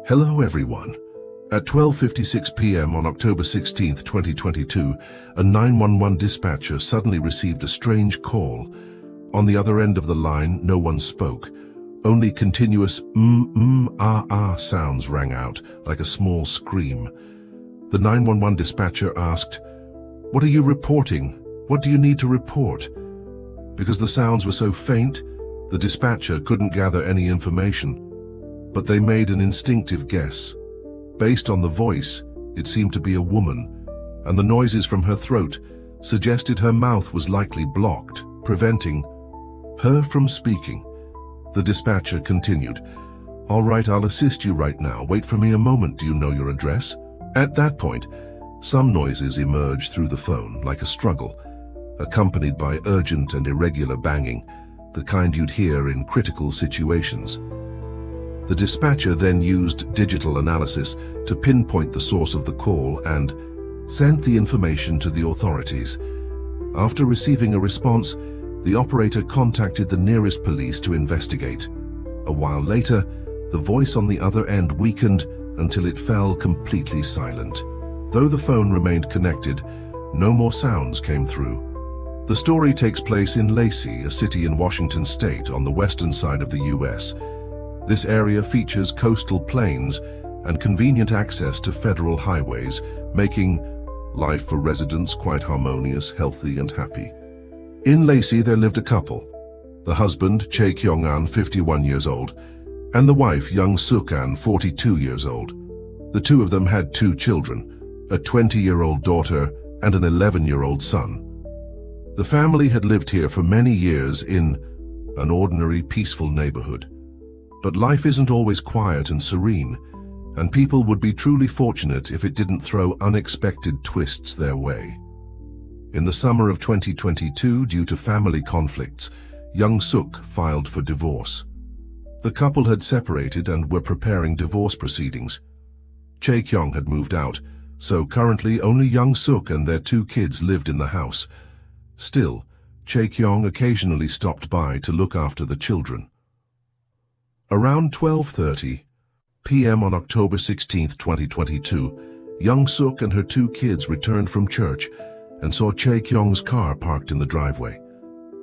Hello everyone. At 12:56 p.m. on October 16, 2022, a 911 dispatcher suddenly received a strange call. On the other end of the line, no one spoke. Only continuous sounds rang out, like a small scream. The 911 dispatcher asked, "What are you reporting? What do you need to report?" Because the sounds were so faint, the dispatcher couldn't gather any information. But they made an instinctive guess. Based on the voice, it seemed to be a woman, and the noises from her throat suggested her mouth was likely blocked, preventing her from speaking. The dispatcher continued, "All right, I'll assist you right now. Wait for me a moment. Do you know your address?" At that point, some noises emerged through the phone, like a struggle, accompanied by urgent and irregular banging, the kind you'd hear in critical situations. The dispatcher then used digital analysis to pinpoint the source of the call and sent the information to the authorities. After receiving a response, the operator contacted the nearest police to investigate. A while later, the voice on the other end weakened until it fell completely silent. Though the phone remained connected, no more sounds came through. The story takes place in Lacey, a city in Washington state on the western side of the US. This area features coastal plains and convenient access to federal highways, making life for residents quite harmonious, healthy, and happy. In Lacey, there lived a couple. The husband, Chae Kyung-an, 51 years old, and the wife, Young Suk-an, 42 years old. The two of them had two children, a 20-year-old daughter and an 11-year-old son. The family had lived here for many years in an ordinary, peaceful neighborhood. But life isn't always quiet and serene, and people would be truly fortunate if it didn't throw unexpected twists their way. In the summer of 2022, due to family conflicts, Young Suk filed for divorce. The couple had separated and were preparing divorce proceedings. Chae Kyung had moved out, so currently only Young Suk and their two kids lived in the house. Still, Chae Kyung occasionally stopped by to look after the children. Around 12:30 p.m. on October 16, 2022, Young Suk and her two kids returned from church and saw Chae Kyung's car parked in the driveway.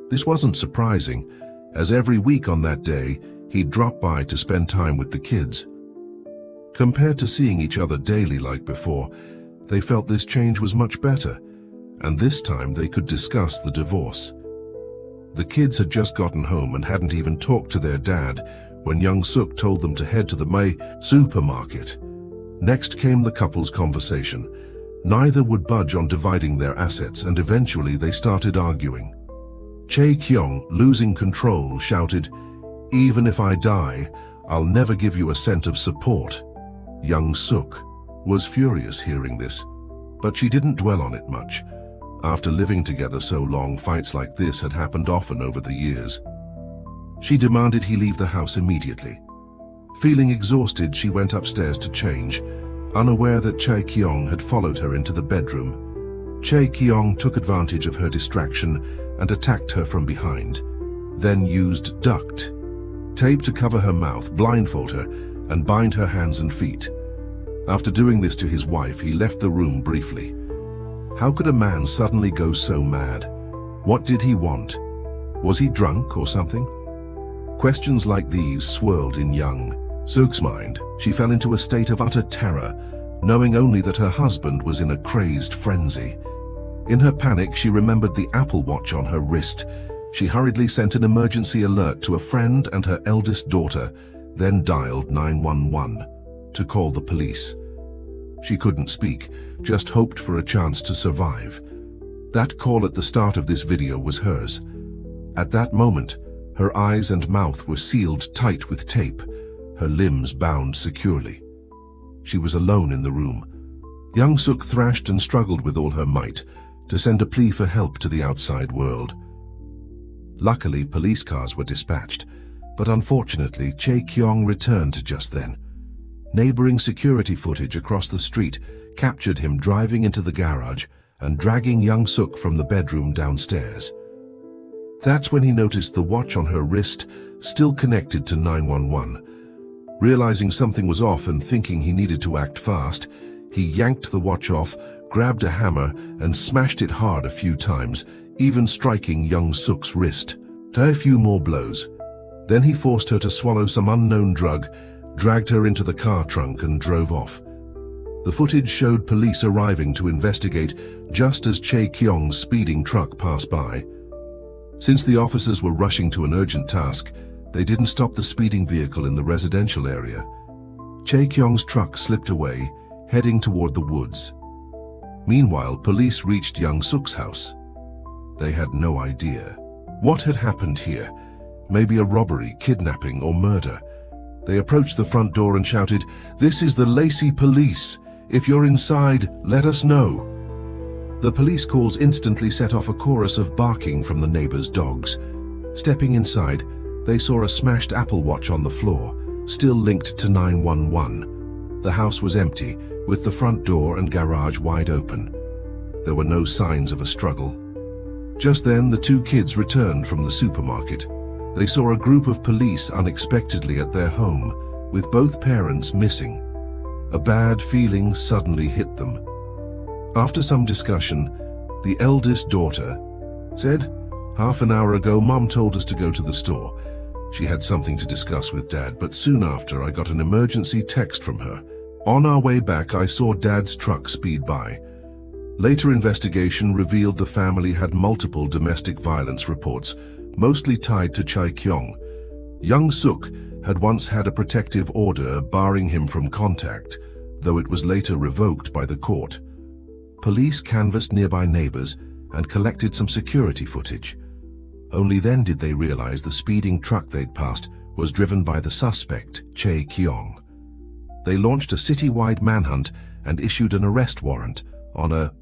This wasn't surprising, as every week on that day, he'd drop by to spend time with the kids. Compared to seeing each other daily like before, they felt this change was much better, and this time they could discuss the divorce. The kids had just gotten home and hadn't even talked to their dad when Young Suk told them to head to the May supermarket. Next came the couple's conversation. Neither would budge on dividing their assets, and eventually they started arguing. Chae Kyung, losing control, shouted, "Even if I die, I'll never give you a cent of support." Young Suk was furious hearing this, but she didn't dwell on it much. After living together so long, fights like this had happened often over the years. She demanded he leave the house immediately. Feeling exhausted, she went upstairs to change, unaware that Chae Kyung had followed her into the bedroom. Chae Kyung took advantage of her distraction and attacked her from behind, then used duct tape to cover her mouth, blindfold her, and bind her hands and feet. After doing this to his wife, he left the room briefly. How could a man suddenly go so mad? What did he want? Was he drunk or something? Questions like these swirled in Young Suk's mind. She fell into a state of utter terror, knowing only that her husband was in a crazed frenzy. In her panic, she remembered the Apple Watch on her wrist. She hurriedly sent an emergency alert to a friend and her eldest daughter, then dialed 911 to call the police. She couldn't speak, just hoped for a chance to survive. That call at the start of this video was hers. At that moment, her eyes and mouth were sealed tight with tape, her limbs bound securely. She was alone in the room. Young Suk thrashed and struggled with all her might to send a plea for help to the outside world. Luckily, police cars were dispatched, but unfortunately, Chae Kyung returned just then. Neighboring security footage across the street captured him driving into the garage and dragging Young Suk from the bedroom downstairs. That's when he noticed the watch on her wrist still connected to 911. Realizing something was off and thinking he needed to act fast, he yanked the watch off, grabbed a hammer, and smashed it hard a few times, even striking young Suk's wrist. A few more blows. Then he forced her to swallow some unknown drug, dragged her into the car trunk, and drove off. The footage showed police arriving to investigate just as Chae Kyung's speeding truck passed by. Since the officers were rushing to an urgent task, they didn't stop the speeding vehicle in the residential area. Chae Kyung's truck slipped away, heading toward the woods. Meanwhile, police reached Young Suk's house. They had no idea. What had happened here? Maybe a robbery, kidnapping, or murder. They approached the front door and shouted, "This is the Lacey police. If you're inside, let us know." The police calls instantly set off a chorus of barking from the neighbors' dogs. Stepping inside, they saw a smashed Apple Watch on the floor, still linked to 911. The house was empty, with the front door and garage wide open. There were no signs of a struggle. Just then, the two kids returned from the supermarket. They saw a group of police unexpectedly at their home, with both parents missing. A bad feeling suddenly hit them. After some discussion, the eldest daughter said, "Half an hour ago, Mom told us to go to the store. She had something to discuss with Dad, but soon after I got an emergency text from her. On our way back, I saw Dad's truck speed by." Later investigation revealed the family had multiple domestic violence reports, mostly tied to Chae Kyung. Young Suk had once had a protective order barring him from contact, though it was later revoked by the court. Police canvassed nearby neighbors and collected some security footage. Only then did they realize the speeding truck they'd passed was driven by the suspect, Chae Kyung. They launched a citywide manhunt and issued an arrest warrant. On a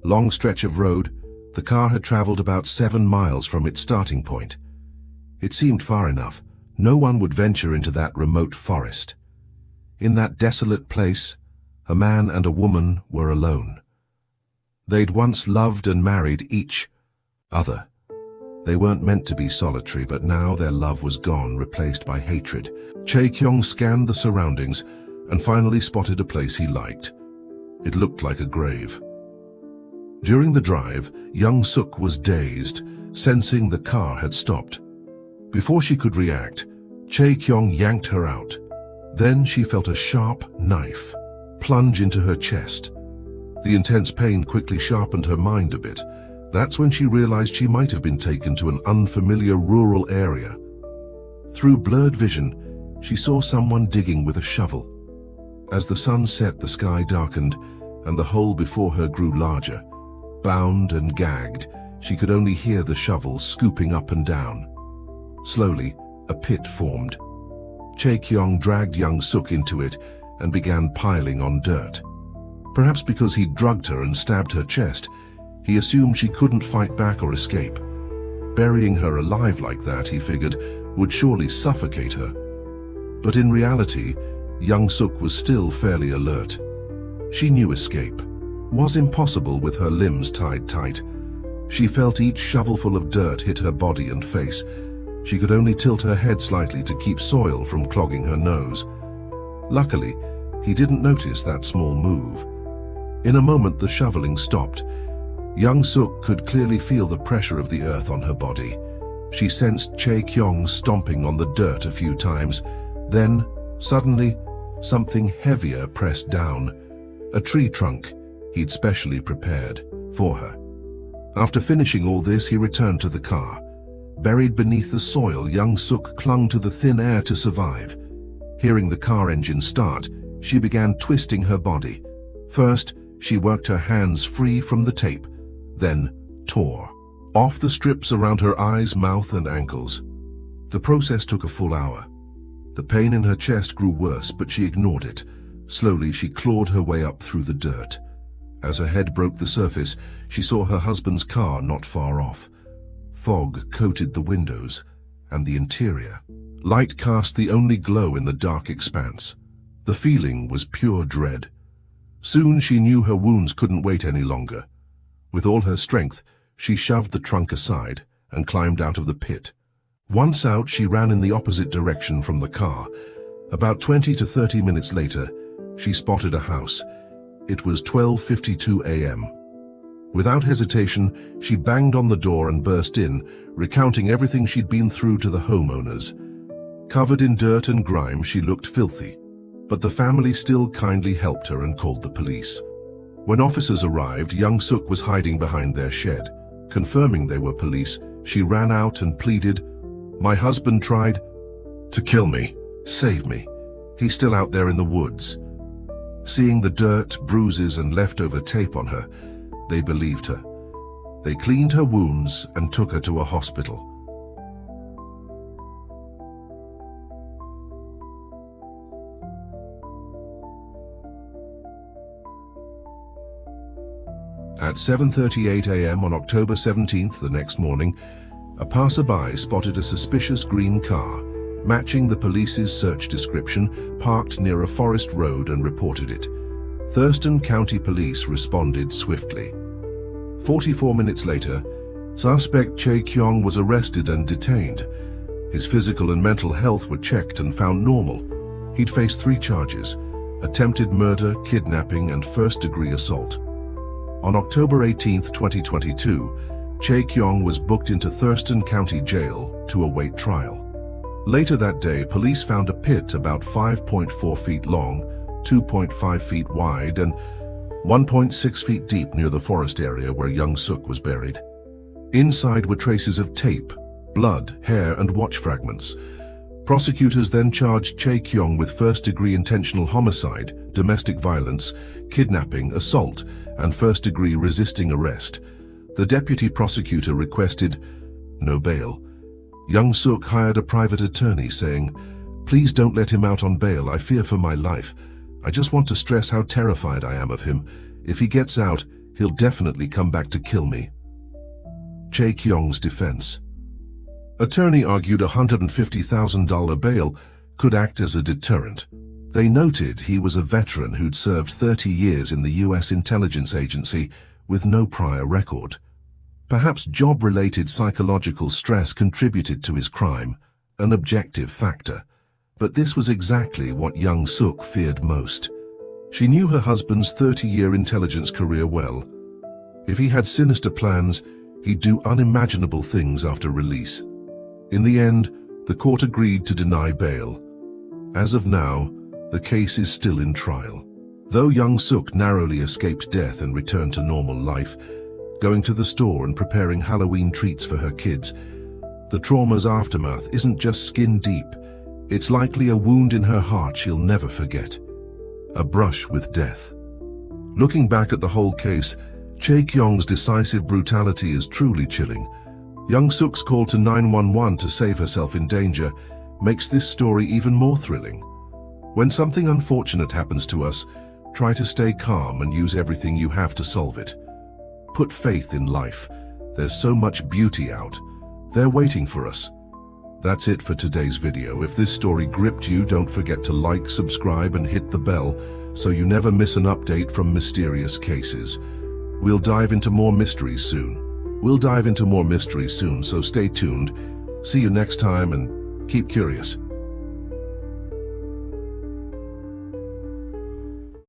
long stretch of road, the car had traveled about 7 miles from its starting point. It seemed far enough. No one would venture into that remote forest. In that desolate place, a man and a woman were alone. They'd once loved and married each other. They weren't meant to be solitary, but now their love was gone, replaced by hatred. Chae Kyung scanned the surroundings and finally spotted a place he liked. It looked like a grave. During the drive, Young Suk was dazed, sensing the car had stopped. Before she could react, Chae Kyung yanked her out. Then she felt a sharp knife plunge into her chest. The intense pain quickly sharpened her mind a bit. That's when she realized she might have been taken to an unfamiliar rural area. Through blurred vision, she saw someone digging with a shovel. As the sun set, the sky darkened, and the hole before her grew larger. Bound and gagged, she could only hear the shovel scooping up and down. Slowly, a pit formed. Chae Kyung dragged Young Suk into it and began piling on dirt. Perhaps because he'd drugged her and stabbed her chest, he assumed she couldn't fight back or escape. Burying her alive like that, he figured, would surely suffocate her. But in reality, Young Suk was still fairly alert. She knew escape was impossible with her limbs tied tight. She felt each shovelful of dirt hit her body and face. She could only tilt her head slightly to keep soil from clogging her nose. Luckily, he didn't notice that small move. In a moment, the shoveling stopped. Young Suk could clearly feel the pressure of the earth on her body. She sensed Chae Kyung stomping on the dirt a few times. Then, suddenly, something heavier pressed down. A tree trunk he'd specially prepared for her. After finishing all this, he returned to the car. Buried beneath the soil, Young Suk clung to the thin air to survive. Hearing the car engine start, she began twisting her body. First, she worked her hands free from the tape, then tore off the strips around her eyes, mouth, and ankles. The process took a full hour. The pain in her chest grew worse, but she ignored it. Slowly, she clawed her way up through the dirt. As her head broke the surface, she saw her husband's car not far off. Fog coated the windows and the interior. Light cast the only glow in the dark expanse. The feeling was pure dread. Soon she knew her wounds couldn't wait any longer. With all her strength, she shoved the trunk aside and climbed out of the pit. Once out, she ran in the opposite direction from the car. About 20 to 30 minutes later, she spotted a house. It was 12:52 a.m. Without hesitation, she banged on the door and burst in, recounting everything she'd been through to the homeowners. Covered in dirt and grime, she looked filthy, but the family still kindly helped her and called the police. When officers arrived, young Suk was hiding behind their shed. Confirming they were police, she ran out and pleaded, "My husband tried to kill me. Save me. He's still out there in the woods." Seeing the dirt, bruises, and leftover tape on her, they believed her. They cleaned her wounds and took her to a hospital. At 7:38 a.m. on October 17th, the next morning, a passerby spotted a suspicious green car, matching the police's search description, parked near a forest road and reported it. Thurston County Police responded swiftly. 44 minutes later, suspect Chae Kyung was arrested and detained. His physical and mental health were checked and found normal. He'd faced 3 charges: attempted murder, kidnapping, and first-degree assault. On October 18, 2022, Chae Kyung was booked into Thurston County Jail to await trial. Later that day, police found a pit about 5.4 feet long, 2.5 feet wide, and 1.6 feet deep near the forest area where young Suk was buried. Inside were traces of tape, blood, hair, and watch fragments. Prosecutors then charged Chae Kyung with first-degree intentional homicide, domestic violence, kidnapping, assault, and first-degree resisting arrest. The deputy prosecutor requested no bail. Young Suk hired a private attorney, saying, "Please don't let him out on bail. I fear for my life. I just want to stress how terrified I am of him. If he gets out, he'll definitely come back to kill me." Chae Kyung's defense. Attorney argued a $150,000 bail could act as a deterrent. They noted he was a veteran who'd served 30 years in the U.S. intelligence agency with no prior record. Perhaps job-related psychological stress contributed to his crime, an objective factor. But this was exactly what young Suk feared most. She knew her husband's 30-year intelligence career well. If he had sinister plans, he'd do unimaginable things after release. In the end, the court agreed to deny bail. As of now, the case is still in trial. Though young Suk narrowly escaped death and returned to normal life, going to the store and preparing Halloween treats for her kids, the trauma's aftermath isn't just skin deep. It's likely a wound in her heart she'll never forget. A brush with death. Looking back at the whole case, Chae Kyung's decisive brutality is truly chilling. Young Suk's call to 911 to save herself in danger makes this story even more thrilling. When something unfortunate happens to us, try to stay calm and use everything you have to solve it. Put faith in life. There's so much beauty out. They're waiting for us. That's it for today's video. If this story gripped you, don't forget to like, subscribe, and hit the bell so you never miss an update from mysterious cases. We'll dive into more mysteries soon. So stay tuned. See you next time and keep curious.